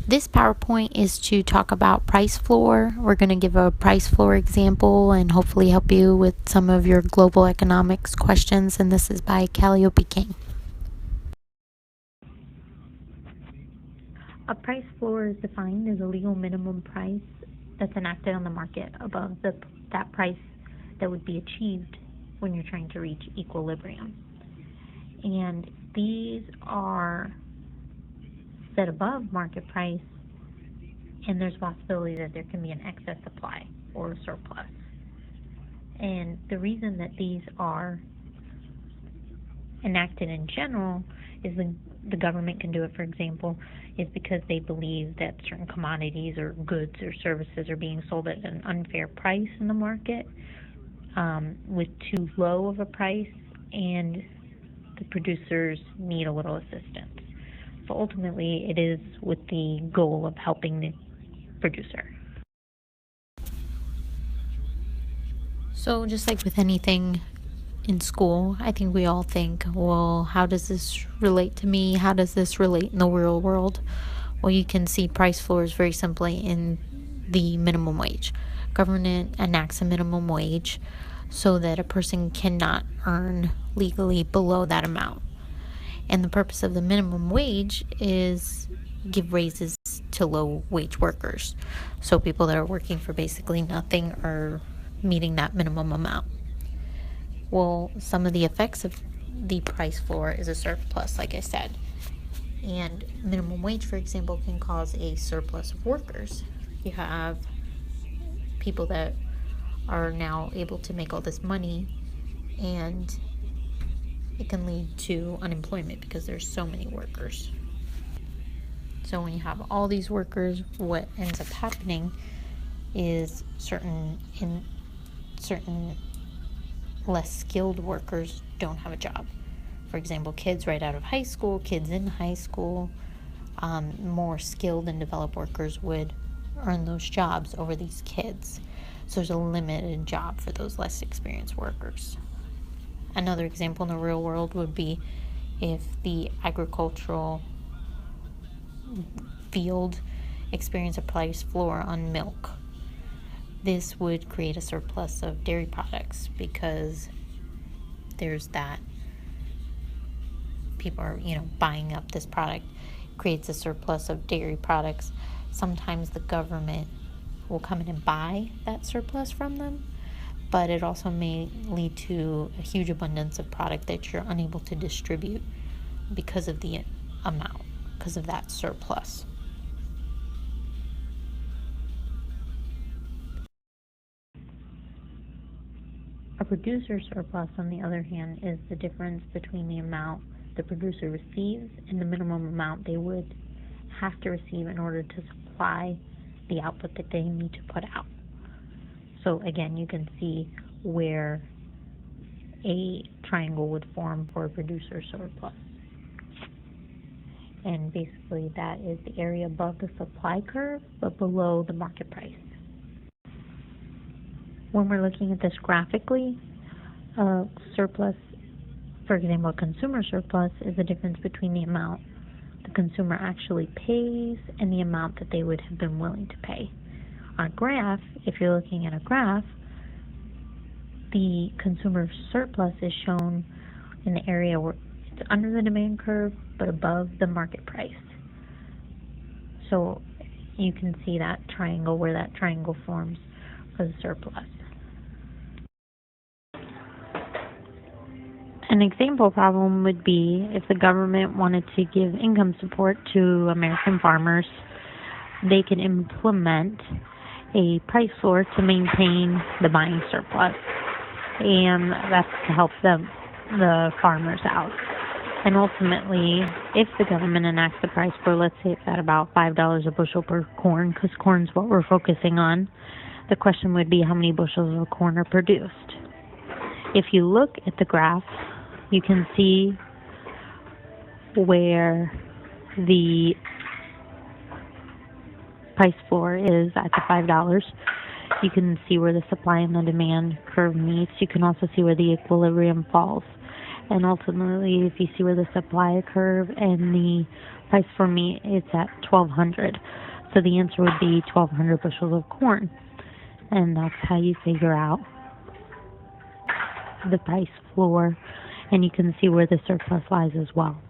This PowerPoint is to talk about price floor. We're going to give a price floor example and hopefully help you with some of your global economics questions. And this is by Calliope King. A price floor is defined as a legal minimum price that's enacted on the market above that price that would be achieved when you're trying to reach equilibrium. And these are set above market price, and there's a possibility that there can be an excess supply or a surplus. And the reason that these are enacted in general is the government can do it, for example, is because they believe that certain commodities or goods or services are being sold at an unfair price in the market, with too low of a price, and the producers need a little assistance. So ultimately, it is with the goal of helping the producer. So just like with anything in school, I think we all think, well, how does this relate to me? How does this relate in the real world? Well, you can see price floors very simply in the minimum wage. Government enacts a minimum wage so that a person cannot earn legally below that amount. And the purpose of the minimum wage is give raises to low wage workers. So people that are working for basically nothing are meeting that minimum amount. Well, some of the effects of the price floor is a surplus, like I said. And minimum wage, for example, can cause a surplus of workers. You have people that are now able to make all this money, and it can lead to unemployment because there's so many workers. So when you have all these workers, what ends up happening is certain less skilled workers don't have a job. For example, kids right out of high school, kids in high school, more skilled and developed workers would earn those jobs over these kids. So there's a limited job for those less experienced workers. Another example in the real world would be if the agricultural field experienced a price floor on milk. This would create a surplus of dairy products because there's that people are, buying up this product, creates a surplus of dairy products. Sometimes the government will come in and buy that surplus from them, but it also may lead to a huge abundance of product that you're unable to distribute because of the amount, because of that surplus. A producer surplus, on the other hand, is the difference between the amount the producer receives and the minimum amount they would have to receive in order to supply the output that they need to put out. So again, you can see where a triangle would form for a producer surplus. And basically that is the area above the supply curve but below the market price. When we're looking at this graphically, a surplus, for example, a consumer surplus, is the difference between the amount the consumer actually pays and the amount that they would have been willing to pay. On a graph, if you're looking at a graph, the consumer surplus is shown in the area where it's under the demand curve but above the market price. So you can see that triangle, where that triangle forms for the surplus. An example problem would be if the government wanted to give income support to American farmers, they could implement a price floor to maintain the buying surplus, and that's to help the farmers out. And ultimately, if the government enacts the price floor, let's say it's at about $5 a bushel per corn, because corn's what we're focusing on, the question would be how many bushels of corn are produced. If you look at the graph, you can see where the price floor is at the $5. You can see where the supply and the demand curve meets. You can also see where the equilibrium falls. And ultimately, if you see where the supply curve and the price for meat, it's at 1,200. So the answer would be 1,200 bushels of corn. And that's how you figure out the price floor. And you can see where the surplus lies as well.